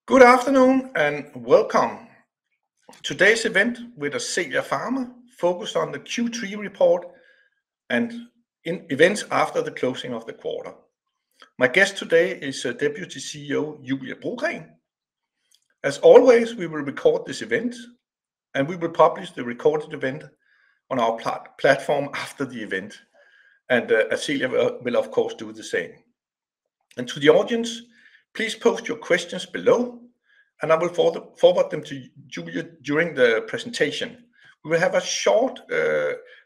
Good afternoon and welcome. Today's event with Ascelia Pharma focused on the Q3 report and events after the closing of the quarter. My guest today is Deputy CEO Julie Brogren. As always, we will record this event and we will publish the recorded event on our platform after the event. And Ascelia will of course do the same. And to the audience, please post your questions below and I will forward them to Julia during the presentation. We will have a short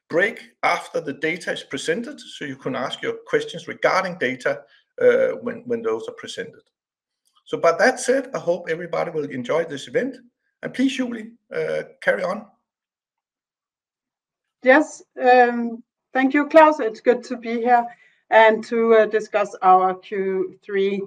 break after the data is presented, so you can ask your questions regarding data when those are presented. So by that said, I hope everybody will enjoy this event. And please, Julie, carry on. Yes, thank you, Klaus. It's good to be here and to discuss our Q3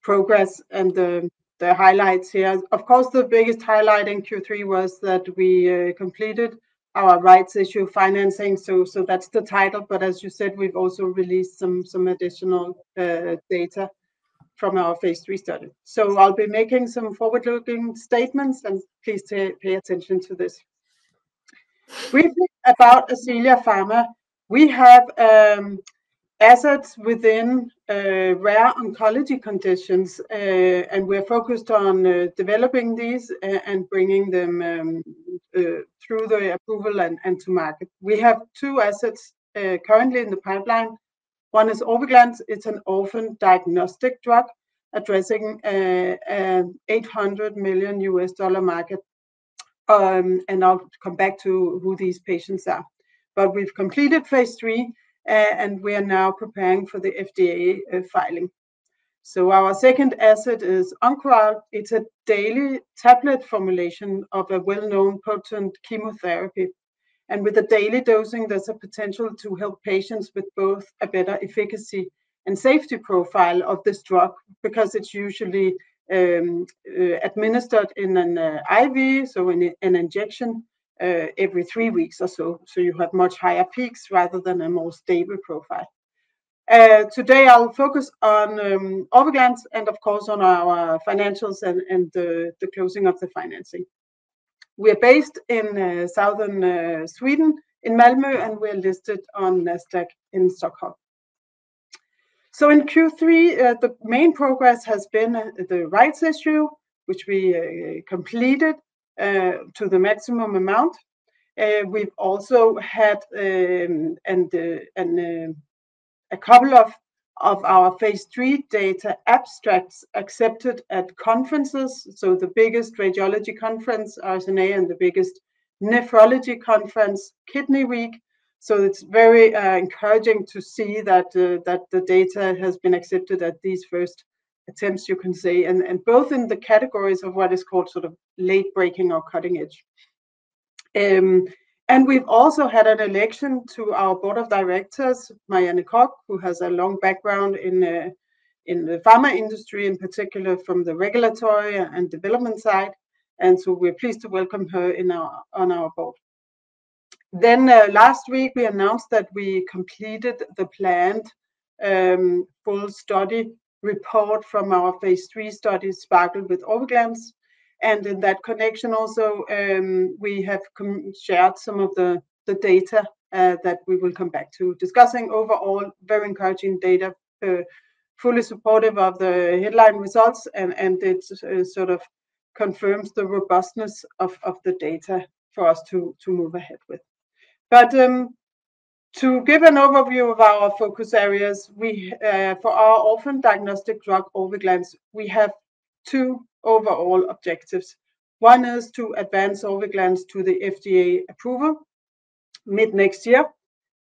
progress and the highlights here. Of course, the biggest highlight in Q3 was that we completed our rights issue financing. So that's the title. But as you said, we've also released some additional data from our phase 3 study. So I'll be making some forward-looking statements, and please pay attention to this. Briefly about Ascelia Pharma, we have assets within rare oncology conditions, and we're focused on developing these and bringing them through the approval and to market. We have two assets currently in the pipeline. One is Orviglance. It's an orphan diagnostic drug addressing an $800 million market. And I'll come back to who these patients are. But we've completed phase 3 and we are now preparing for the FDA filing. So our second asset is Oncoral. It's a daily tablet formulation of a well-known potent chemotherapy. And with the daily dosing, there's a potential to help patients with both a better efficacy and safety profile of this drug, because it's usually administered in an IV, so in an injection every 3 weeks or so. So you have much higher peaks rather than a more stable profile. Today I'll focus on Orviglance and of course on our financials and the closing of the financing. We're based in southern Sweden, in Malmö, and we're listed on Nasdaq in Stockholm. So in Q3, the main progress has been the rights issue, which we completed to the maximum amount. We've also had a couple of our phase 3 data abstracts accepted at conferences. So the biggest radiology conference, RSNA, and the biggest nephrology conference, Kidney Week. So it's very encouraging to see that the data has been accepted at these first attempts, you can say, and both in the categories of what is called sort of late breaking or cutting edge. And we've also had an election to our board of directors, Marianne Koch, who has a long background in the pharma industry, in particular from the regulatory and development side. And so we're pleased to welcome her on our board. Then last week, we announced that we completed the planned full study report from our phase 3 study, Sparkle with Orviglance. And in that connection also, we have shared some of the data that we will come back to discussing. Overall, very encouraging data, fully supportive of the headline results, and it sort of confirms the robustness of the data for us to move ahead with. But to give an overview of our focus areas, we for our orphan diagnostic drug Orviglance, we have two overall objectives. One is to advance Orviglance to the FDA approval mid next year,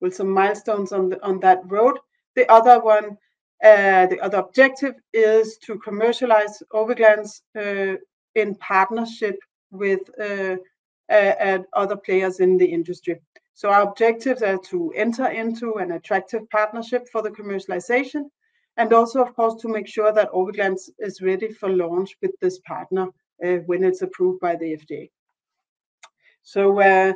with some milestones on that road. The other one, the other objective is to commercialize Orviglance in partnership with other players in the industry. So our objectives are to enter into an attractive partnership for the commercialization, and also, of course, to make sure that Orviglance is ready for launch with this partner when it's approved by the FDA. So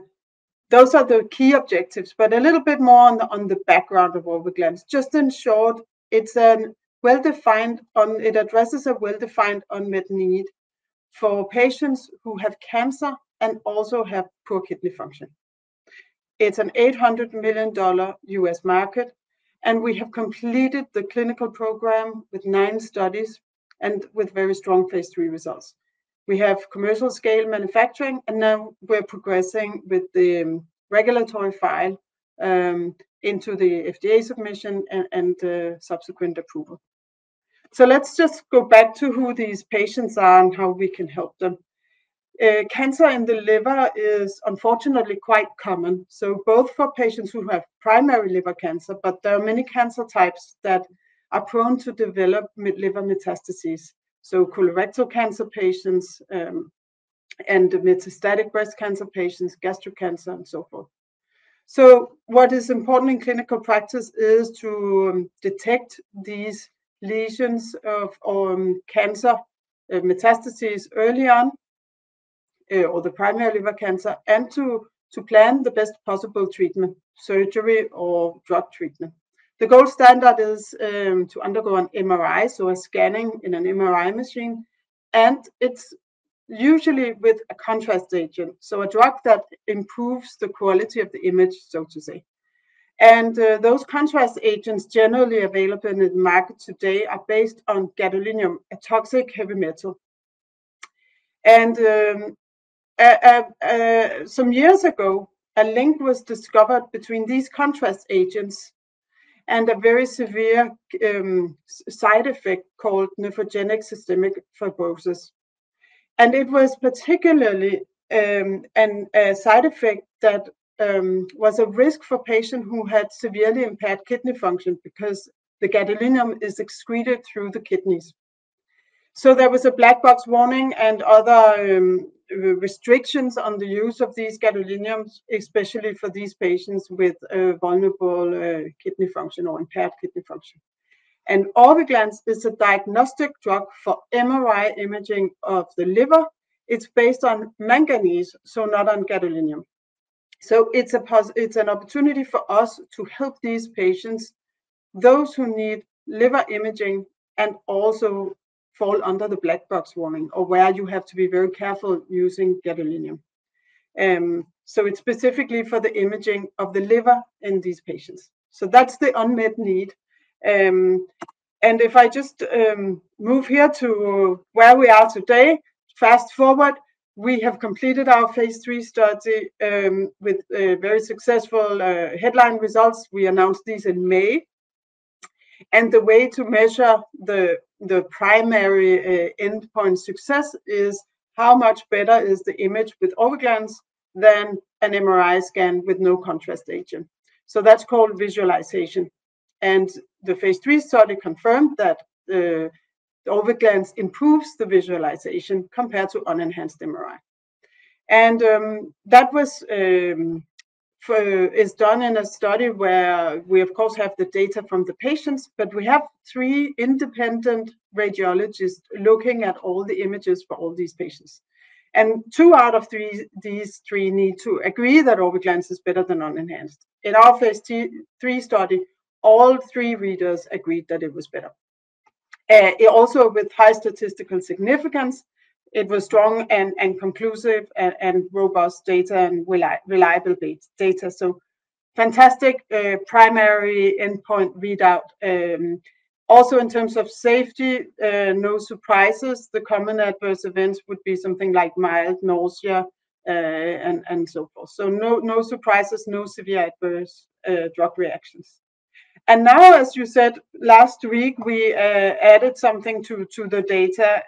those are the key objectives, but a little bit more on the background of Orviglance. Just in short, it's a well-defined, it addresses a well-defined unmet need for patients who have cancer and also have poor kidney function. It's an $800 million US market, and we have completed the clinical program with 9 studies and with very strong phase 3 results. We have commercial scale manufacturing, and now we're progressing with the regulatory file into the FDA submission and subsequent approval. So let's just go back to who these patients are and how we can help them. Cancer in the liver is unfortunately quite common. So both for patients who have primary liver cancer, but there are many cancer types that are prone to develop liver metastases. So colorectal cancer patients and metastatic breast cancer patients, gastric cancer, and so forth. So what is important in clinical practice is to detect these lesions of cancer metastases early on, or the primary liver cancer, and to plan the best possible treatment, surgery or drug treatment. The gold standard is to undergo an MRI, so a scanning in an MRI machine, and it's usually with a contrast agent, so a drug that improves the quality of the image, so to say. And those contrast agents generally available in the market today are based on gadolinium, a toxic heavy metal. And some years ago, a link was discovered between these contrast agents and a very severe side effect called nephrogenic systemic fibrosis. And it was particularly a side effect that was a risk for patients who had severely impaired kidney function because the gadolinium is excreted through the kidneys. So there was a black box warning and other restrictions on the use of these gadoliniums, especially for these patients with vulnerable kidney function or impaired kidney function. And Orviglance is a diagnostic drug for MRI imaging of the liver. It's based on manganese, so not on gadolinium. So it's an opportunity for us to help these patients, those who need liver imaging and also fall under the black box warning, or where you have to be very careful using gadolinium. So it's specifically for the imaging of the liver in these patients. So that's the unmet need. And if I just move here to where we are today, fast forward, we have completed our phase 3 study with very successful headline results. We announced these in May. And the way to measure the primary endpoint success is how much better is the image with Orviglance than an MRI scan with no contrast agent. So that's called visualization. And the phase 3 study confirmed that Orviglance improves the visualization compared to unenhanced MRI. And that was is done in a study where we, of course, have the data from the patients, but we have 3 independent radiologists looking at all the images for all these patients. And 2 out of these 3 need to agree that Orviglance is better than unenhanced. In our phase 3 study, all 3 readers agreed that it was better. Also with high statistical significance, it was strong and conclusive and robust data and reliable data. So fantastic primary endpoint readout. Also in terms of safety, no surprises. The common adverse events would be something like mild nausea and so forth. So no surprises, no severe adverse drug reactions. And now, as you said, last week, we added something to the data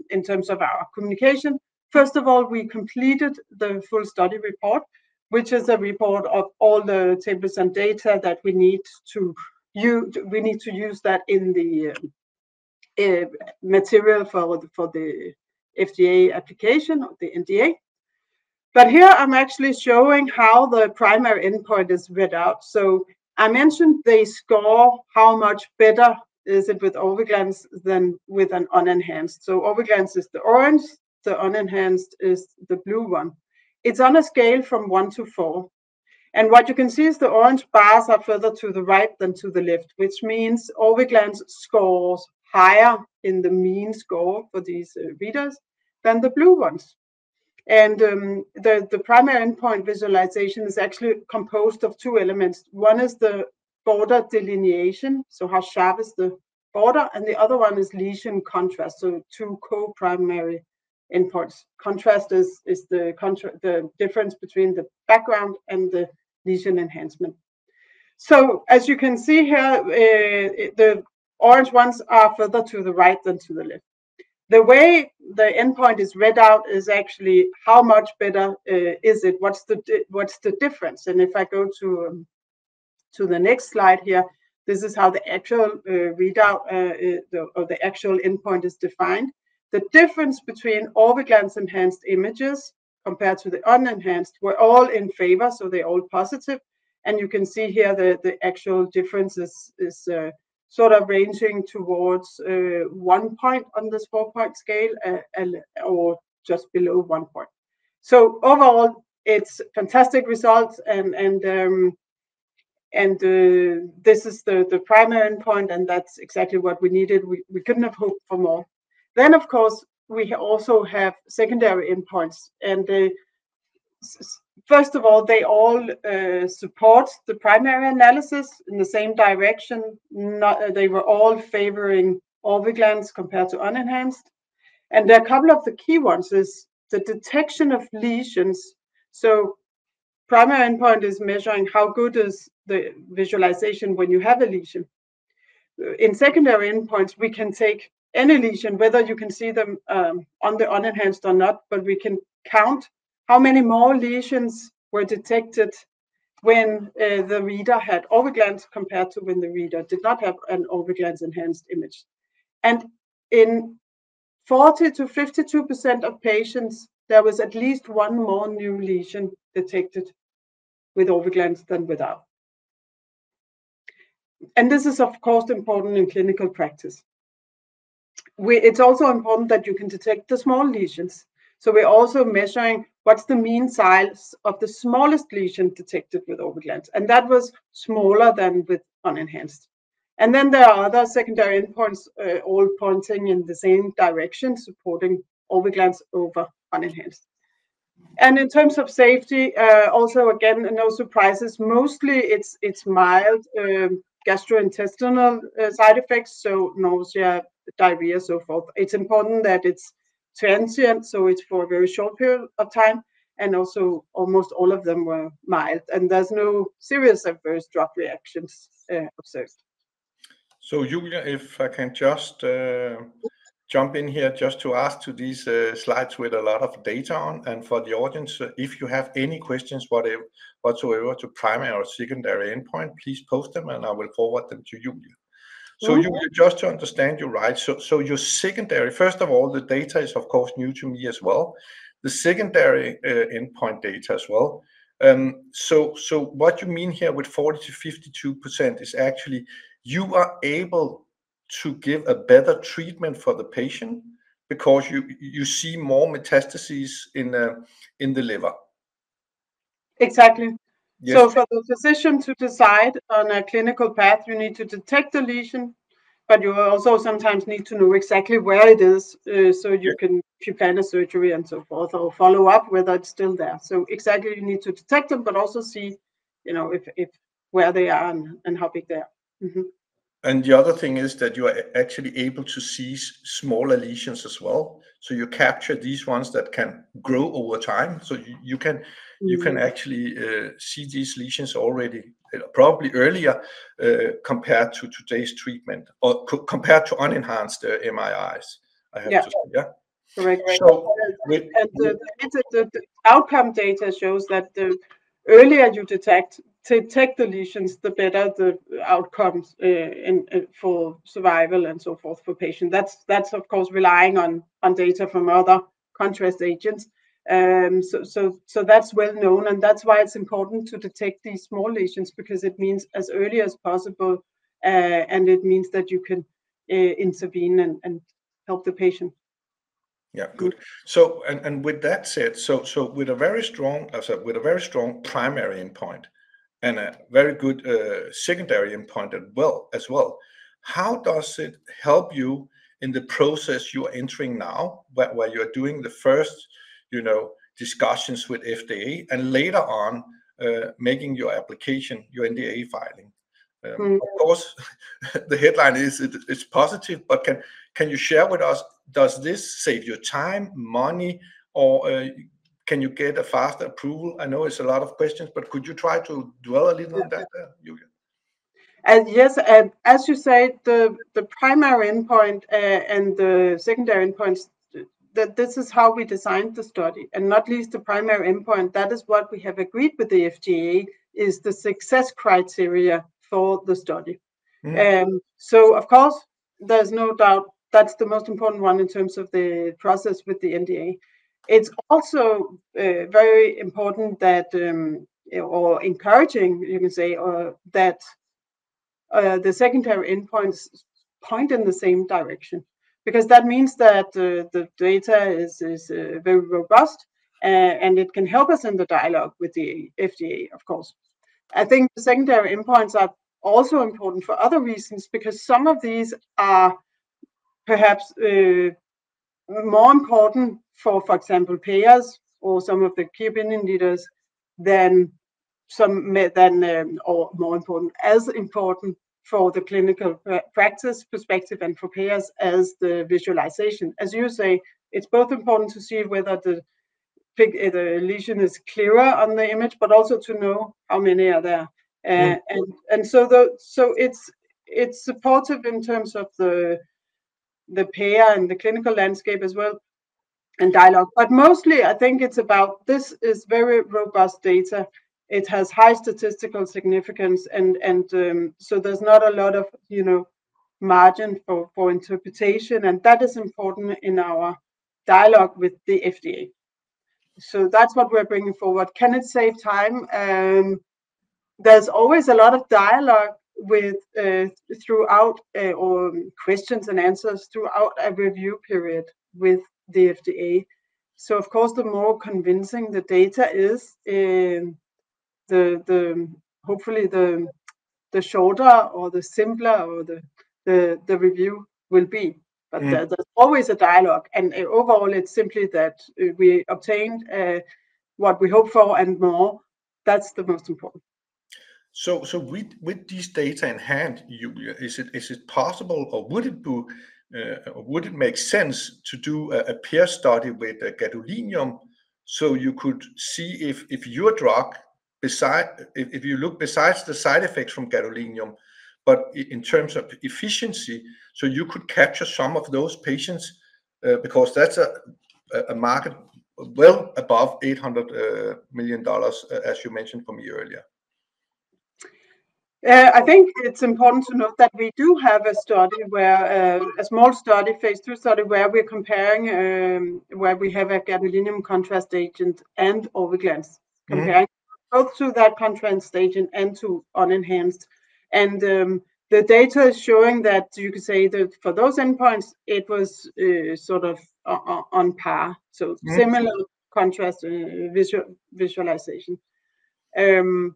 in terms of our communication. First of all, we completed the full study report, which is a report of all the tables and data that we need to use. We need to use that in the material for the FDA application, or the NDA. But here I'm actually showing how the primary endpoint is read out. So I mentioned they score how much better is it with Orviglance than with an unenhanced. So Orviglance is the orange, the unenhanced is the blue one. It's on a scale from 1 to 4. And what you can see is the orange bars are further to the right than to the left, which means Orviglance scores higher in the mean score for these readers, than the blue ones. And the primary endpoint visualization is actually composed of two elements. One is the border delineation, so how sharp is the border, and the other one is lesion contrast, so two co-primary endpoints. Contrast is the difference between the background and the lesion enhancement. So as you can see here, the orange ones are further to the right than to the left. The way the endpoint is read out is actually how much better is it? What's the difference? And if I go to the next slide here, this is how the actual readout or the actual endpoint is defined. The difference between Orviglance enhanced images compared to the unenhanced were all in favor, so they're all positive. And you can see here the actual difference is sort of ranging towards 1 point on this 4-point scale or just below 1 point. So overall, it's fantastic results, and this is the primary endpoint, and that's exactly what we needed. We couldn't have hoped for more. Then, of course, we also have secondary endpoints, and first of all, they all support the primary analysis in the same direction. They were all favoring Orviglance compared to unenhanced. And there are a couple of the key ones is the detection of lesions. So primary endpoint is measuring how good is the visualization when you have a lesion. In secondary endpoints, we can take any lesion, whether you can see them on the unenhanced or not, but we can count how many more lesions were detected when the reader had Orviglance compared to when the reader did not have an Orviglance enhanced image. And in 40 to 52% of patients, there was at least one more new lesion detected with Orviglance than without. And this is, of course, important in clinical practice. It's also important that you can detect the small lesions. So we're also measuring what's the mean size of the smallest lesion detected with Orviglance. And that was smaller than with unenhanced. And then there are other secondary endpoints all pointing in the same direction, supporting Orviglance over unenhanced. And in terms of safety, also, again, no surprises. Mostly it's mild gastrointestinal side effects, so nausea, diarrhea, so forth. It's important that it's transient, so it's for a very short period of time, and also almost all of them were mild, and there's no serious adverse drug reactions observed. So Julia, if I can just jump in here just to ask to these slides with a lot of data on, and for the audience, if you have any questions whatsoever to primary or secondary endpoint, please post them and I will forward them to Julia. So Julia, just to understand you right, so your secondary, first of all, the data is of course new to me as well, the secondary endpoint data as well. So what you mean here with 40 to 52% is actually you are able to give a better treatment for the patient because you see more metastases in the liver. Exactly. Yes. So for the physician to decide on a clinical path, you need to detect the lesion, but you also sometimes need to know exactly where it is, so you can, if you plan a surgery and so forth, or follow up whether it's still there. So exactly, you need to detect them, but also see, if where they are and how big they are. Mm-hmm. And the other thing is that you are actually able to see smaller lesions as well. So you capture these ones that can grow over time. So you can actually see these lesions already, probably earlier compared to today's treatment or compared to unenhanced MRIs. I have to say, yeah. Correct. So the outcome data shows that the earlier you detect the lesions, the better the outcomes for survival and so forth for patients. That's of course relying on data from other contrast agents. So that's well known, and that's why it's important to detect these small lesions, because it means as early as possible, and it means that you can intervene and help the patient. Yeah, good. So and with that said, so with a very strong primary endpoint and a very good secondary endpoint as well, how does it help you in the process you are entering now, where you are doing the first, discussions with FDA, and later on making your application, your NDA filing. Of course, the headline is it's positive, but can you share with us, does this save you time, money, or can you get a faster approval? I know it's a lot of questions, but could you try to dwell a little on that, Julia? Yes, as you say, the primary endpoint and the secondary endpoints, that this is how we designed the study, and not least the primary endpoint. That is what we have agreed with the FDA is the success criteria for the study. So of course, there's no doubt that's the most important one in terms of the process with the NDA. It's also very important that, or encouraging, you can say, that the secondary endpoints point in the same direction, because that means that the data is very robust and it can help us in the dialogue with the FDA, of course. I think the secondary endpoints are also important for other reasons, because some of these are perhaps more important for example, payers or some of the key opinion leaders than or more important, as important for the clinical practice perspective and for payers as the visualization. As you say, it's both important to see whether the lesion is clearer on the image, but also to know how many are there. And so it's supportive in terms of the payer and the clinical landscape as well, and dialogue. But mostly, I think it's about, this is very robust data. It has high statistical significance, and so there's not a lot of margin for interpretation, and that is important in our dialogue with the FDA. So that's what we're bringing forward. Can it save time? There's always a lot of dialogue with throughout or questions and answers throughout a review period with the FDA. So of course, the more convincing the data is, hopefully the shorter or the simpler or the review will be. But there's always a dialogue, and overall it's simply that we obtained what we hope for and more. That's the most important. So with these data in hand, Julia, is it possible, or would it make sense to do a peer study with gadolinium, so you could see if your drug, if you look besides the side effects from gadolinium, but in terms of efficiency, so you could capture some of those patients, because that's a market well above $800 million, as you mentioned for me earlier. I think it's important to note that we do have a study where a small study, phase 2 study, where we're comparing, where we have a gadolinium contrast agent and Orviglance, comparing both to that contrast agent and to unenhanced. And the data is showing that you could say that for those endpoints, it was sort of on par. So similar contrast visualization. And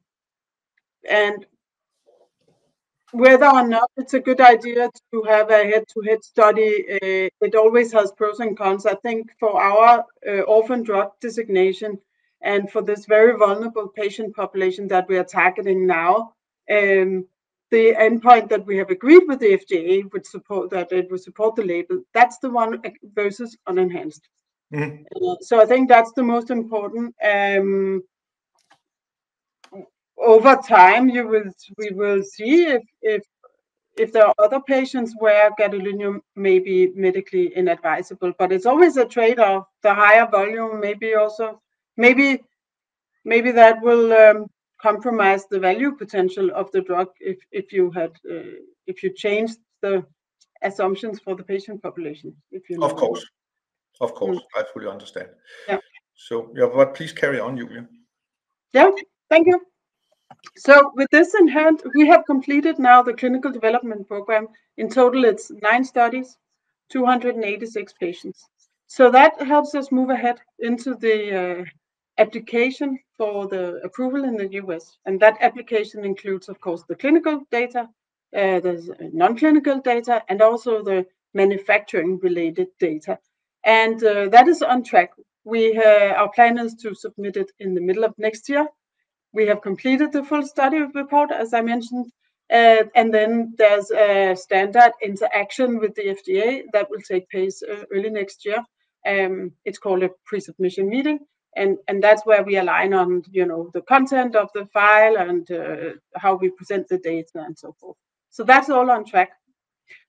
whether or not it's a good idea to have a head-to-head study, it always has pros and cons. I think for our orphan drug designation and for this very vulnerable patient population that we are targeting now, the endpoint that we have agreed with the FDA would support, that it would support the label. That's the one versus unenhanced. So I think that's the most important. Over time, we will see if there are other patients where gadolinium may be medically inadvisable, but it's always a trade-off. The higher volume, maybe that will compromise the value potential of the drug if you change the assumptions for the patient population. Of course, I fully understand. Yeah. So but please carry on, Julia. Yeah, thank you. So with this in hand, we have completed now the clinical development program. In total, it's 9 studies, 286 patients. So that helps us move ahead into the application for the approval in the US. And that application includes, of course, the clinical data, the non-clinical data, and also the manufacturing-related data. And that is on track. Our plan is to submit it in the middle of next year. We have completed the full study report, as I mentioned, and then there's a standard interaction with the FDA that will take place early next year. It's called a pre-submission meeting, and that's where we align on, the content of the file and how we present the data and so forth. So that's all on track.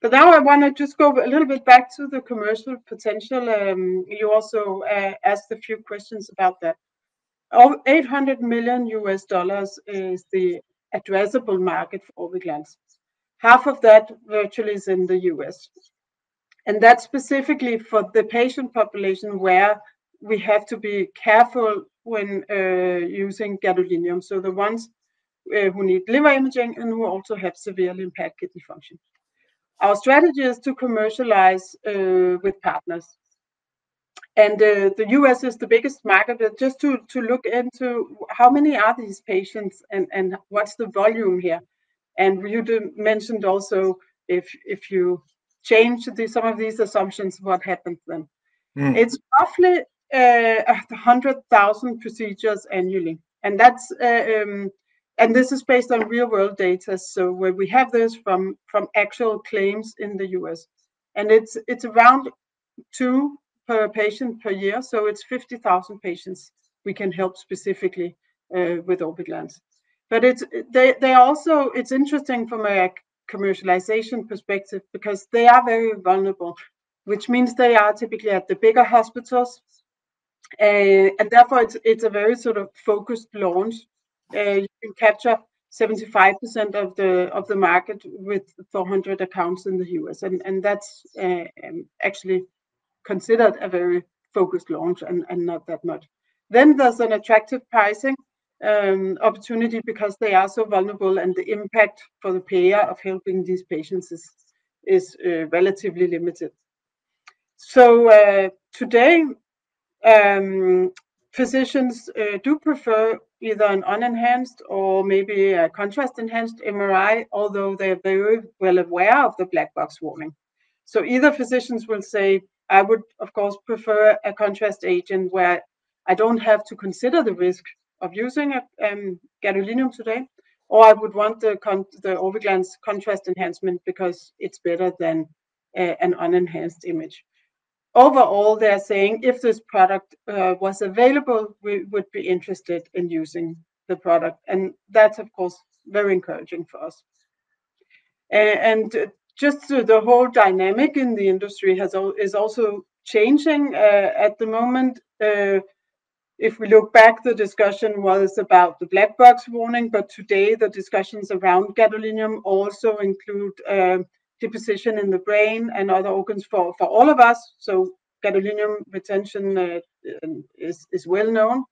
But now I want to just go a little bit back to the commercial potential. You also asked a few questions about that. $800 million is the addressable market for Orviglance. Half of that virtually is in the US. And that's specifically for the patient population where we have to be careful when using gadolinium. So the ones who need liver imaging and who also have severely impaired kidney function. Our strategy is to commercialize with partners. And the US is the biggest market, but just to look into how many are these patients and what's the volume here. And you mentioned also if you change some of these assumptions, what happens then? It's roughly 100,000 procedures annually. And that's and this is based on real world data. So where we have this from actual claims in the US. And it's around 2 per patient per year, so it's 50,000 patients we can help specifically with Orviglance. But it's interesting from a commercialization perspective because they are very vulnerable, which means they are typically at the bigger hospitals, and therefore it's a very sort of focused launch. You can capture 75% of the market with 400 accounts in the US, and that's actually considered a very focused launch and not that much. Then there's an attractive pricing opportunity because they are so vulnerable and the impact for the payer of helping these patients is relatively limited. So today, physicians do prefer either an unenhanced or maybe a contrast-enhanced MRI, although they're very well aware of the black box warning. So either physicians will say, I would, of course, prefer a contrast agent where I don't have to consider the risk of using gadolinium today, or I would want the Orviglance contrast enhancement because it's better than an unenhanced image. Overall, they're saying if this product was available, we would be interested in using the product. And that's, of course, very encouraging for us. And just the whole dynamic in the industry is also changing at the moment. If we look back, the discussion was about the black box warning, but today the discussions around gadolinium also include deposition in the brain and other organs for all of us. So gadolinium retention is well known.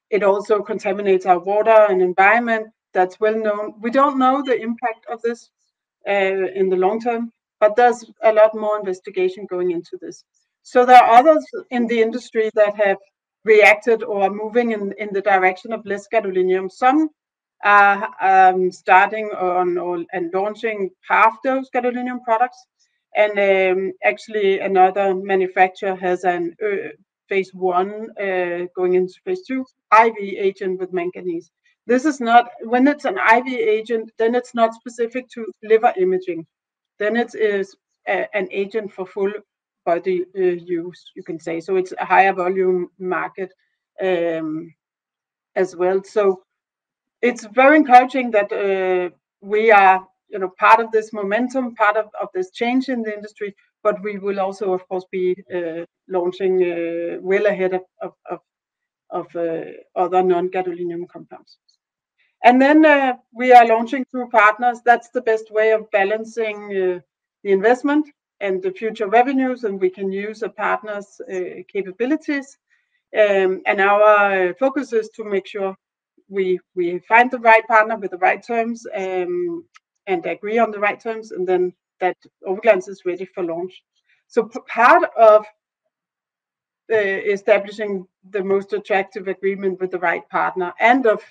It also contaminates our water and environment. That's well known. We don't know the impact of this in the long term, but there's a lot more investigation going into this. So there are others in the industry that have reacted or are moving in the direction of less gadolinium. Some are starting on and launching half-dose gadolinium products. And actually another manufacturer has an phase 1 going into phase 2 IV agent with manganese. This is not, when it's an IV agent, then it's not specific to liver imaging. Then it is an agent for full body use, you can say. So it's a higher volume market as well. So it's very encouraging that we are part of this momentum, part of this change in the industry, but we will also, of course, be launching well ahead of other non-gadolinium compounds. And then we are launching through partners. That's the best way of balancing the investment and the future revenues, and we can use a partner's capabilities. And our focus is to make sure we find the right partner with the right terms and agree on the right terms, and then that Orviglance is ready for launch. So part of establishing the most attractive agreement with the right partner and of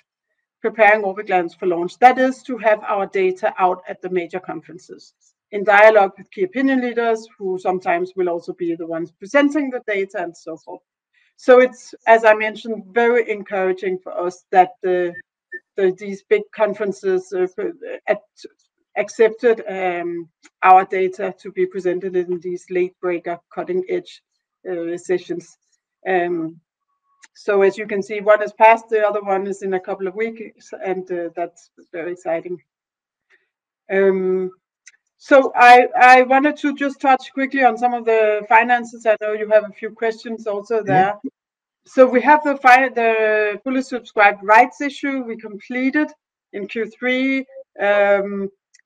preparing Orviglance for launch, that is to have our data out at the major conferences. in dialogue with key opinion leaders, who sometimes will also be the ones presenting the data and so forth. So it's, as I mentioned, very encouraging for us that these big conferences accepted our data to be presented in these late breaker, cutting edge sessions. So as you can see, one is passed, the other one is in a couple of weeks, and that's very exciting. So I wanted to just touch quickly on some of the finances. I know you have a few questions also there. So we have the fully subscribed rights issue we completed in Q3.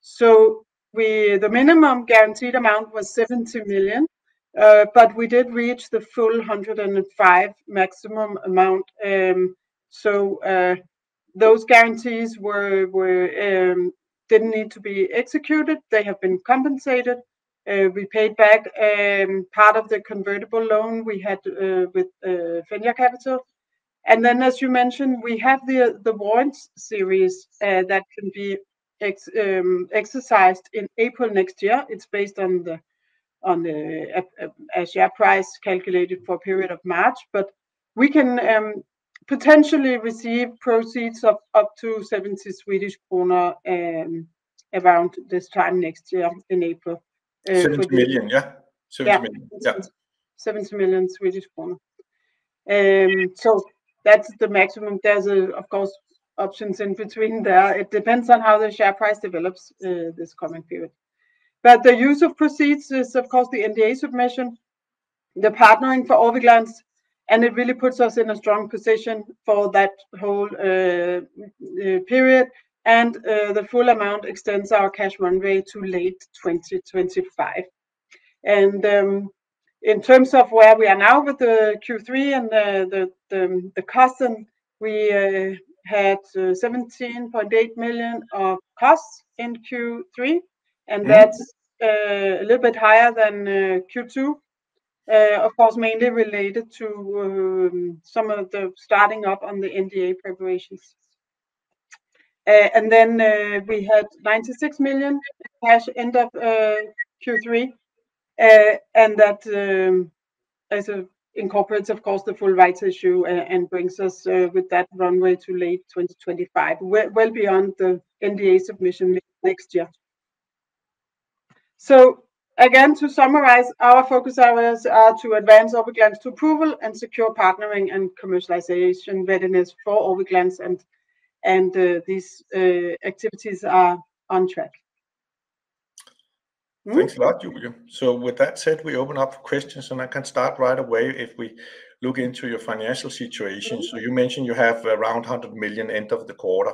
So the minimum guaranteed amount was 70 million, but we did reach the full 105 maximum amount. So those guarantees didn't need to be executed. They have been compensated. We paid back part of the convertible loan we had with Ascelia Capital. And then, as you mentioned, we have the warrants series that can be exercised in April next year. It's based on a share price calculated for a period of March, but we can potentially receive proceeds of up to 70 Swedish kroner around this time next year in April. 70 million, yeah? 70 million, yeah. 70 million Swedish kroner. So that's the maximum. There's, of course, options in between there. It depends on how the share price develops this coming period. But the use of proceeds is, of course, the NDA submission, the partnering for Orviglance, and it really puts us in a strong position for that whole period. And the full amount extends our cash runway to late 2025. And in terms of where we are now with the Q3 and the costs, we had 17.8 million of costs in Q3, and that's a little bit higher than Q2. Of course, mainly related to some of the starting up on the NDA preparations. And then we had 96 million cash end of Q3, and that incorporates, of course, the full rights issue and brings us with that runway to late 2025, well beyond the NDA submission next year. So again, to summarize, our focus areas are to advance Orviglance to approval and secure partnering and commercialization readiness for Orviglance, and these activities are on track. Thanks a lot, Julie. So with that said, we open up for questions, and I can start right away if we look into your financial situation. So you mentioned you have around 100 million end of the quarter.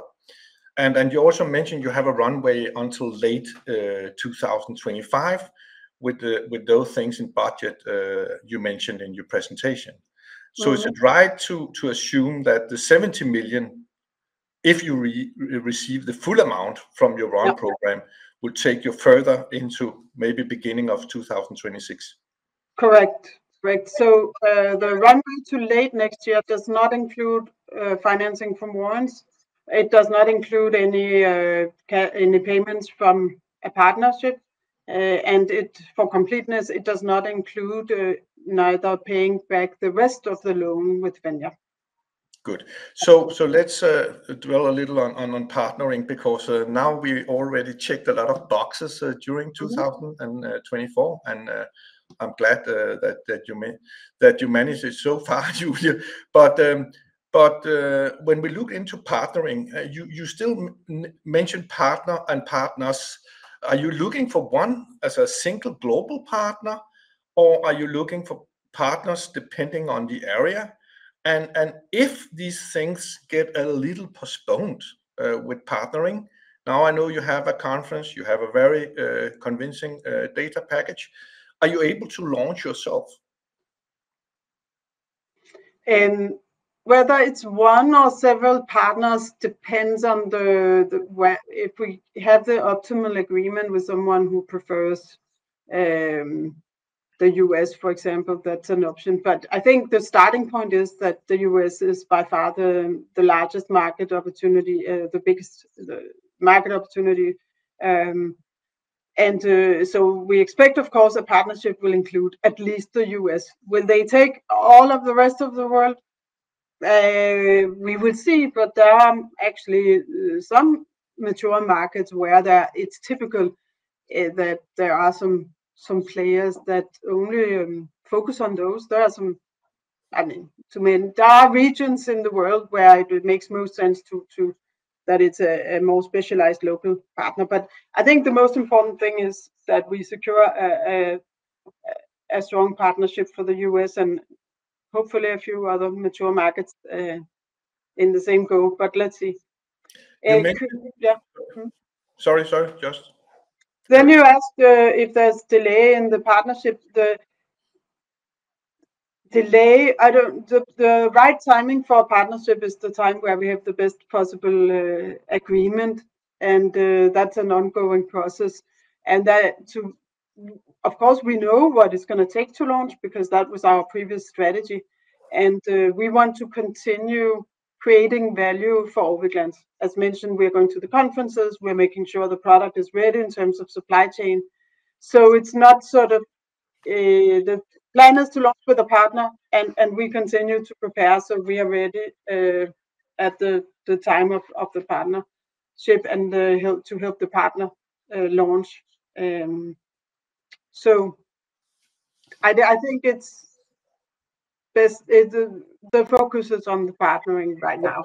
And you also mentioned you have a runway until late 2025 with those things in budget you mentioned in your presentation. So is it right to assume that the 70 million, if you receive the full amount from your run program, will take you further into maybe beginning of 2026? Correct. So the runway to late next year does not include financing from warrants. It does not include any payments from a partnership, and for completeness, it does not include neither paying back the rest of the loan with Ascelia. Good. So let's dwell a little on partnering, because now we already checked a lot of boxes during 2024, and I'm glad that you managed it so far, Julia. But when we look into partnering, you still mentioned partner and partners. Are you looking for one as a single global partner, or are you looking for partners depending on the area? And if these things get a little postponed with partnering, now I know you have a conference, you have a very convincing data package. Are you able to launch yourself? Whether it's one or several partners depends on if we have the optimal agreement with someone who prefers the US, for example, that's an option. But I think the starting point is that the US is by far the largest market opportunity, the biggest market opportunity. And so we expect, of course, a partnership will include at least the US. Will they take all of the rest of the world? We will see, but there are actually some mature markets where it's typical that there are some players that only focus on those. There are some, there are regions in the world where it makes most sense to that it's a more specialized local partner. But I think the most important thing is that we secure a strong partnership for the US and hopefully a few other mature markets in the same go. But let's see. Sorry, just. Then you asked if there's delay in the partnership. The delay, the right timing for a partnership is the time where we have the best possible agreement, and that's an ongoing process. And of course, we know what it's going to take to launch because that was our previous strategy, and we want to continue creating value for Orviglance. As mentioned, we're going to the conferences, we're making sure the product is ready in terms of supply chain. So it's not sort of the plan is to launch with a partner, and we continue to prepare so we are ready at the time of the partnership and to help the partner launch. So I think it's best. The focus is on the partnering right now.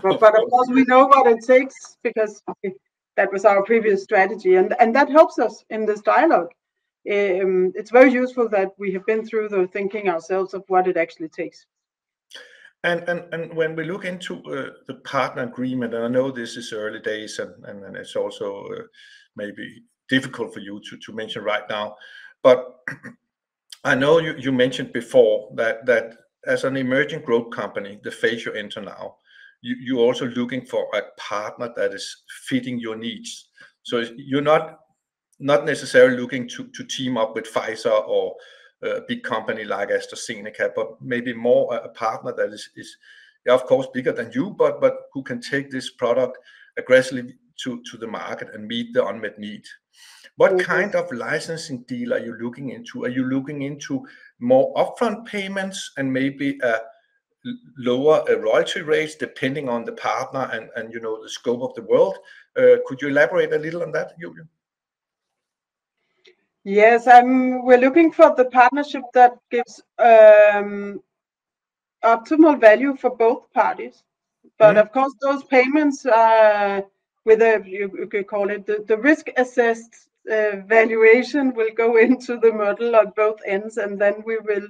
But of course we know what it takes because that was our previous strategy, and that helps us in this dialogue. It's very useful that we have been through the thinking ourselves of what it actually takes. And when we look into the partner agreement, and I know this is early days, and it's also maybe difficult for you to mention right now, but I know you mentioned before that as an emerging growth company, the phase you enter now, you're also looking for a partner that is fitting your needs. So you're not necessarily looking to team up with Pfizer or a big company like AstraZeneca, but maybe more a partner that is of course bigger than you, but who can take this product aggressively to the market and meet the unmet need. What kind of licensing deal are you looking into? Are you looking into more upfront payments and maybe a lower royalty rates depending on the partner and the scope of the world? Could you elaborate a little on that, Julie? Yes, we're looking for the partnership that gives optimal value for both parties. But of course, those payments with you could call it the risk assessed valuation will go into the model on both ends, and then we will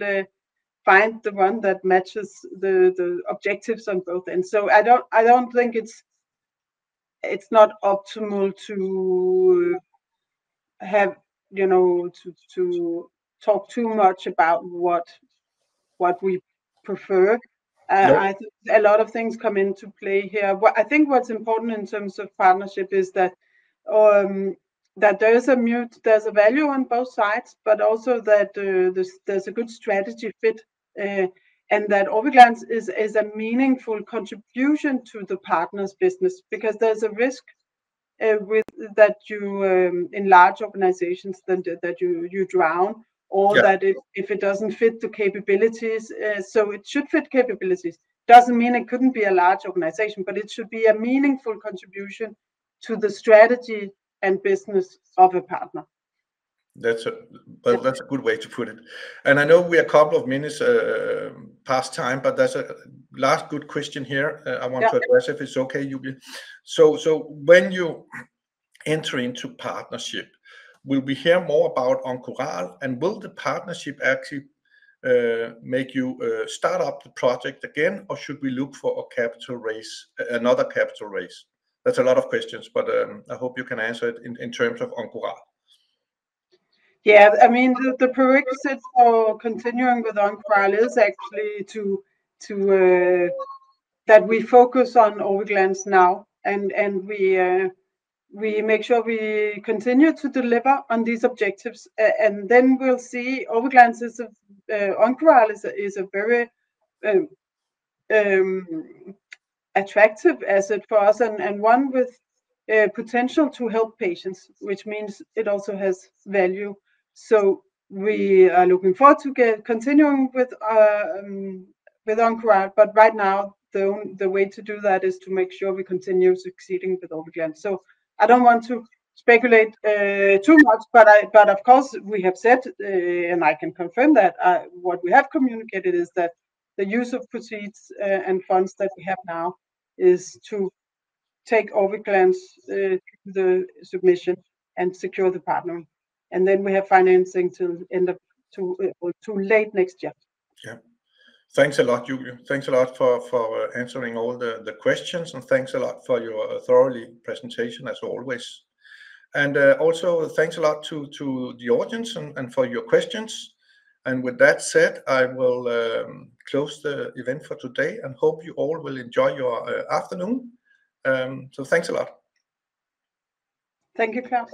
find the one that matches the objectives on both ends. So I don't think it's not optimal to have to talk too much about what we prefer. I think a lot of things come into play here. I think what's important in terms of partnership is that there's a value on both sides, but also that there's a good strategy fit, and that Orviglance is a meaningful contribution to the partner's business, because there's a risk with that you in large organizations that you drown, or that if it doesn't fit the capabilities, so it should fit capabilities. Doesn't mean it couldn't be a large organization, but it should be a meaningful contribution to the strategy and business of a partner. That's a good way to put it. And I know we are a couple of minutes past time, but there's a last good question here I want to address, if it's okay, Julie. So when you enter into partnership, will we hear more about Oncoral, and will the partnership actually make you start up the project again, or should we look for a capital raise, another capital raise? That's a lot of questions, but I hope you can answer it in terms of Oncoral. Yeah, I mean, the prerequisite for continuing with Oncoral is actually to that we focus on Orviglance now, and we make sure we continue to deliver on these objectives, and then we'll see. Orviglance Oncoral is a very attractive asset for us, and one with potential to help patients, which means it also has value. So we are looking forward to continuing with Oncoral, but right now the way to do that is to make sure we continue succeeding with Orviglance. So I don't want to speculate too much, but of course we have said, and I can confirm that what we have communicated is that the use of proceeds and funds that we have now is to take Orviglance to the submission and secure the partnering, and then we have financing till end of to late next year. Yeah. Thanks a lot, Julie. Thanks a lot for answering all the questions, and thanks a lot for your thoroughly presentation as always. And also thanks a lot to the audience and for your questions. And with that said, I will close the event for today and hope you all will enjoy your afternoon. So thanks a lot. Thank you, Claus.